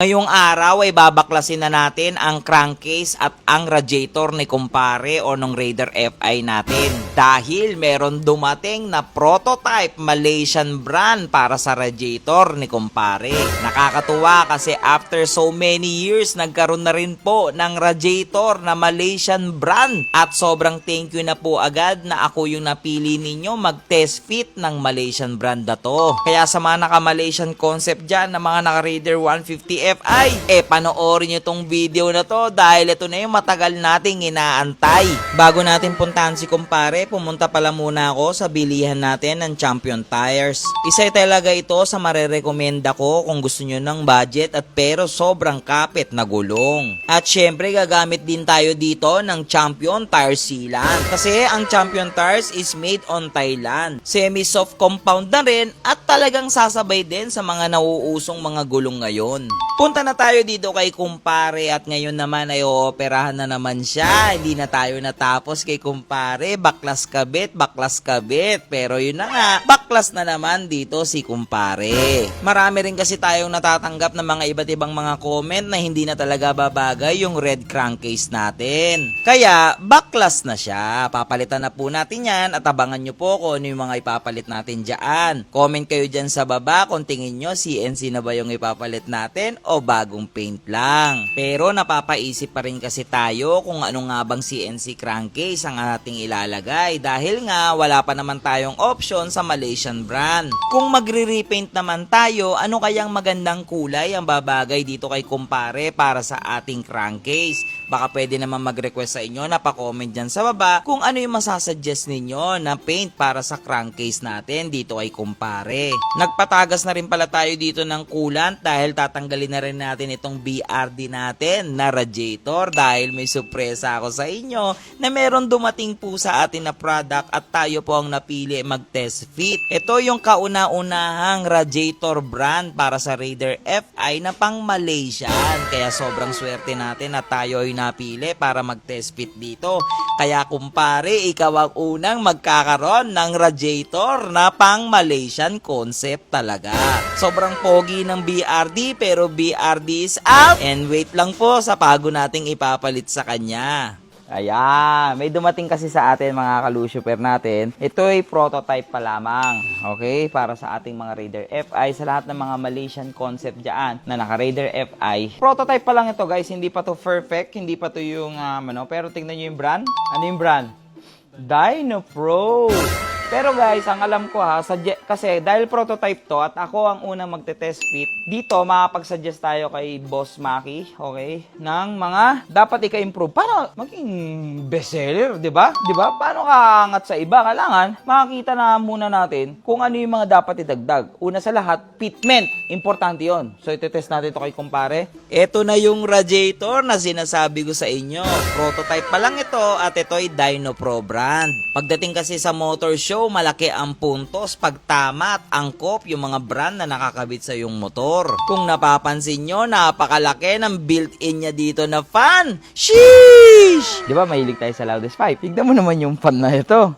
Ngayong araw ay babaklasin na natin ang crankcase at ang radiator ni kumpare o nung Raider FI natin. Dahil meron dumating na prototype Malaysian brand para sa radiator ni kumpare. Nakakatuwa kasi after so many years nagkaroon na rin po ng radiator na Malaysian brand. At sobrang thank you na po agad na ako yung napili ninyo mag-test fit ng Malaysian brand na to. Kaya sa mga naka-Malaysian concept dyan na mga naka-Raider 150 FI, panoorin nyo tong video na to dahil ito na yung matagal nating inaantay. Bago natin puntahan si kumpare, pumunta pala muna ako sa bilihan natin ng Champion Tires. Isa talaga ito sa marerekomenda ko kung gusto nyo ng budget at pero sobrang kapit na gulong. At syempre gagamit din tayo dito ng Champion Tire Sealant. Kasi ang Champion Tires is made on Thailand. Semi-soft compound na rin at talagang sasabay din sa mga nauusong mga gulong ngayon. Punta na tayo dito kay kumpare at ngayon naman ay ooperahan na naman siya. Hindi na tayo natapos kay kumpare. Baklas kabit. Pero yun na nga, baklas na naman dito si kumpare. Marami rin kasi tayong natatanggap ng mga iba't ibang mga comment na hindi na talaga babagay yung red crankcase natin. Kaya, baklas na siya. Papalitan na po natin yan at abangan nyo po kung ano yung mga ipapalit natin dyan. Comment kayo dyan sa baba kung tingin nyo CNC na ba yung ipapalit natin o bagong paint lang. Pero napapaisip pa rin kasi tayo kung ano nga bang CNC crankcase ang ating ilalagay dahil nga wala pa naman tayong option sa Malaysian brand. Kung magre-repaint naman tayo, ano kayang magandang kulay ang babagay dito kay kumpare para sa ating crankcase? Baka pwede naman mag-request sa inyo na pa-comment dyan sa baba kung ano yung masasuggest ninyo na paint para sa crankcase natin dito kay kumpare. Nagpatagas na rin pala tayo dito ng coolant dahil tatanggalin na rin natin itong BRD natin na radiator dahil may sorpresa ako sa inyo na meron dumating po sa atin na product at tayo po ang napili mag-test fit. Ito yung kauna-unahang radiator brand para sa Raider FI na pang Malaysian. Kaya sobrang swerte natin na tayo ay napili para mag-test fit dito. Kaya kumpare, ikaw ang unang magkakaroon ng radiator na pang Malaysian concept talaga. Sobrang pogi ng BRD pero BRD is out and wait lang po sa bago nating ipapalit sa kanya. Ayan, may dumating kasi sa atin mga ka-Lucifer natin. Ito ay prototype pa lamang. Okay, para sa ating mga Raider FI, sa lahat ng mga Malaysian concept dyan na naka-Raider FI. Prototype pa lang ito guys, hindi pa to perfect, hindi pa to yung pero tingnan nyo yung brand. Ano yung brand? Dynopro. Pero guys, ang alam ko kasi dahil prototype to at ako ang unang magte-test fit, dito makapag-suggest tayo kay Boss Maki, okay, ng mga dapat ika-improve. Paano maging bestseller, di ba? Di ba? Paano kaangat sa iba? Kailangan makakita na muna natin kung ano yung mga dapat idagdag. Una sa lahat, fitment. Importante yon. So, iti-test natin ito kay kumpare. Ito na yung radiator na sinasabi ko sa inyo. Prototype pa lang ito at ito ay Dynopro brand. Pagdating kasi sa motor show, malaki ang puntos pag tama at angkop yung mga brand na nakakabit sa yung motor. Kung napapansin nyo, napakalaki ng built-in niya dito na fan. Sheesh! Di ba mahilig tayo sa loudest pipe? Tignan mo naman yung fan na ito.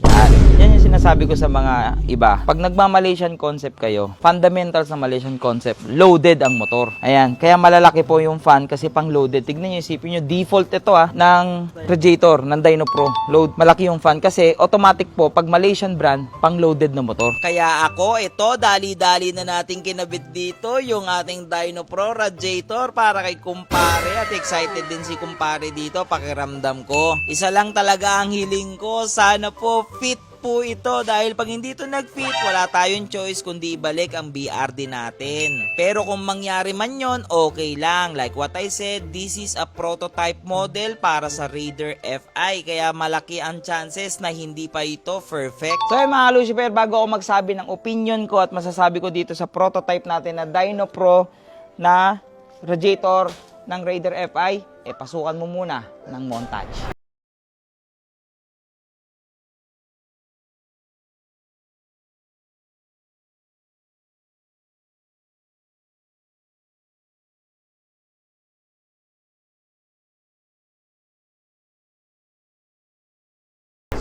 Yan yung sinasabi ko sa mga iba. Pag nagma-Malaysian concept kayo, fundamentals sa Malaysian concept, loaded ang motor. Ayan, kaya malalaki po yung fan kasi pang loaded. Tignan nyo, isipin nyo, default ito ng radiator, ng Dynopro. Load, malaki yung fan kasi automatic po, pag Malaysian brand, pang loaded na motor. Kaya ako, ito, dali-dali na natin kinabit dito yung ating Dynopro radiator para kay kumpare at excited din si kumpare dito, pakiramdam ko. Isa lang talaga ang hiling ko, sana po fit po ito dahil pag hindi ito nag-fit, wala tayong choice kundi ibalik ang BRD natin. Pero kung mangyari man yon, okay lang. Like what I said, this is a prototype model para sa Raider FI kaya malaki ang chances na hindi pa ito perfect. So mga Lucifer, bago ako magsabi ng opinion ko at masasabi ko dito sa prototype natin na Dynopro na radiator ng Raider FI, pasukan mo muna ng montage.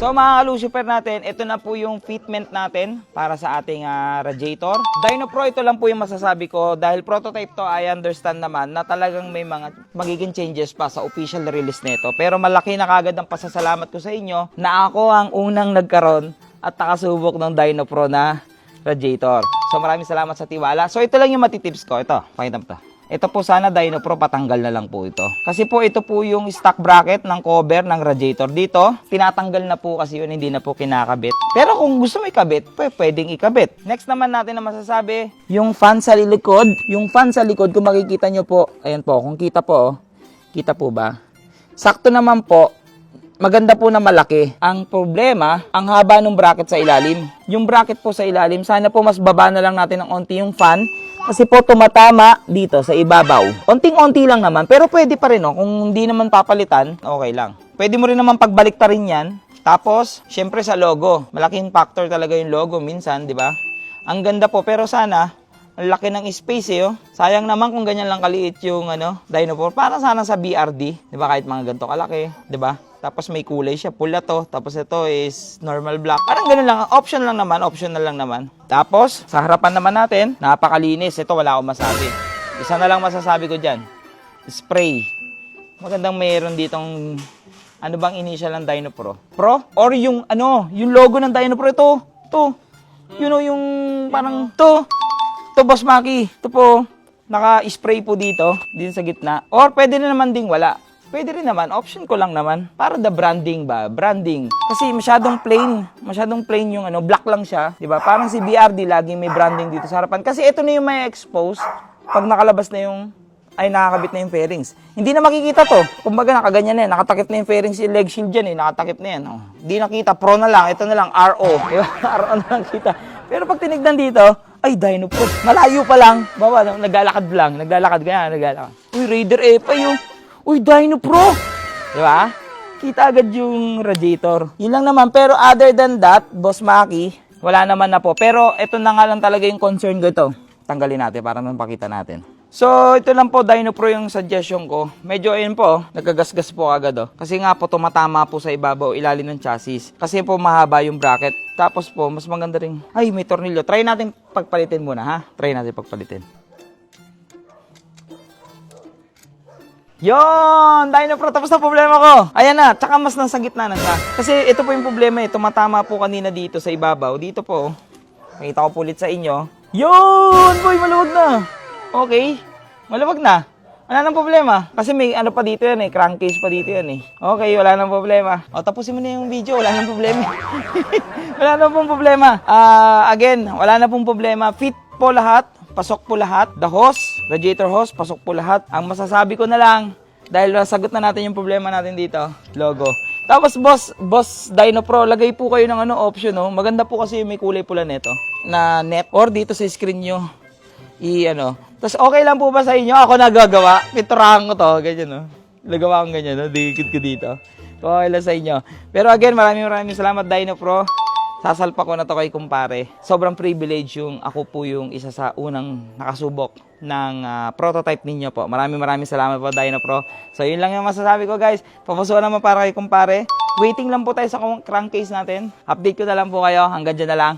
So mga Lucifer natin, ito na po yung fitment natin para sa ating radiator. Dyno Pro, ito lang po yung masasabi ko. Dahil prototype to, I understand naman na talagang may mga magiging changes pa sa official release nito. Pero malaki na kagad ang pasasalamat ko sa inyo na ako ang unang nagkaroon at nakasubok ng Dyno Pro na radiator. So maraming salamat sa tiwala. So ito lang yung matitips ko. Ito, pakita mo to. Ito po sana Dyno Pro, patanggal na lang po ito. Kasi po ito po yung stock bracket ng cover ng radiator dito. Tinatanggal na po kasi yun, hindi na po kinakabit. Pero kung gusto mo ikabit, pwedeng ikabit. Next naman natin na masasabi, yung fan sa likod. Yung fan sa likod, kung makikita nyo po, ayan po, kung kita po, kita po ba? Sakto naman po, maganda po na malaki. Ang problema, ang haba ng bracket sa ilalim. Yung bracket po sa ilalim, sana po mas baba na lang natin ng onti yung fan. Kasi po tumatama dito sa ibabaw. Onting-onti lang naman, pero pwede pa rin, no? Kung hindi naman papalitan, okay lang. Pwede mo rin naman pagbaliktarin yan. Tapos, syempre sa logo. Malaking factor talaga yung logo minsan, di ba? Ang ganda po, pero sana, ang laki ng space eh, oh. Sayang naman kung ganyan lang kaliit yung Dyno Pro. Para sana sa BRD, di ba? Kahit mga ganito kalaki, di ba? Tapos may kulay siya, pula to. Tapos ito is normal black. Parang ganun lang, optional lang naman. Tapos, sa harapan naman natin, napakalinis. Ito wala akong masabi. Isa na lang masasabi ko dyan. Spray. Magandang mayroon ditong, ano bang initial ng Dyno Pro? Pro? Or yung, yung logo ng Dyno Pro, ito. You know, yung parang, ito, Boss Maki. Ito po, naka-spray po dito sa gitna. Or pwede na naman ding wala. Pwede rin naman, option ko lang naman. Para the branding ba? Branding. Kasi masyadong plain yung black lang siya. Diba? Parang si BRD laging may branding dito sa harapan. Kasi ito na yung may expose pag nakalabas na yung, nakakabit na yung fairings. Hindi na makikita to. Kumbaga nakaganyan na yan. Nakatakip na yung fairings, yung leg shield dyan nakatakip na yan. Hindi nakita, Pro na lang. Ito na lang, RO. Diba? RO na lang kita. Pero pag tinignan dito, ay, Dyno Pro. Malayo pa lang. Baba, naglalakad lang. Naglalakad. Uy, Raider F yun. Uy, Dyno Pro! Diba? Kita agad yung radiator. Yun lang naman. Pero other than that, Boss Maki, wala naman na po. Pero ito na nga lang talaga yung concern ko ito. Tanggalin natin para mapakita natin. So, ito lang po, Dyno Pro yung suggestion ko. Medyo ayun po, nagagasgas po agad Kasi nga po, tumatama po sa ibabaw, ilalim ng chassis. Kasi po, mahaba yung bracket. Tapos po, mas maganda rin. Ay, may tornilyo. Try natin pagpalitin muna, ha? Try natin pagpalitin. Yon, Dyno Pro, tapos na problema ko. Ayan na, tsaka mas nasa gitna na siya. Kasi ito po yung problema tumatama po kanina dito sa ibabaw. Dito po, nakita ko po ulit sa inyo. Yon, boy, maluwag na. Okay, maluwag na. Wala nang problema. Kasi may pa dito yan crankcase pa dito yan Okay, wala nang problema. O, tapusin mo na yung video, wala nang problema. Wala nang pong problema. Again, wala na pong problema. Fit po lahat. Pasok po lahat. The hose, radiator hose, pasok po lahat. Ang masasabi ko na lang, dahil nasagot na natin yung problema natin dito, logo. Tapos boss Dyno Pro, lagay po kayo ng option Maganda po kasi may kulay pula nito na net or dito sa screen nyo. Tapos okay lang po ba sa inyo? Ako nagagawa. Piturahan ko to, ganyan Nagawa ko ganyan Dikit ko dito. Okay lang sa inyo. Pero again, maraming salamat Dyno Pro. Sasalpa ko na to kay kumpare. Sobrang privilege yung ako po yung isa sa unang nakasubok ng prototype ninyo po. Maraming salamat po, Dyno Pro. So, yun lang yung masasabi ko, guys. Papusuan naman para kay kumpare. Waiting lang po tayo sa crankcase natin. Update ko na lang po kayo. Hanggang dyan na lang.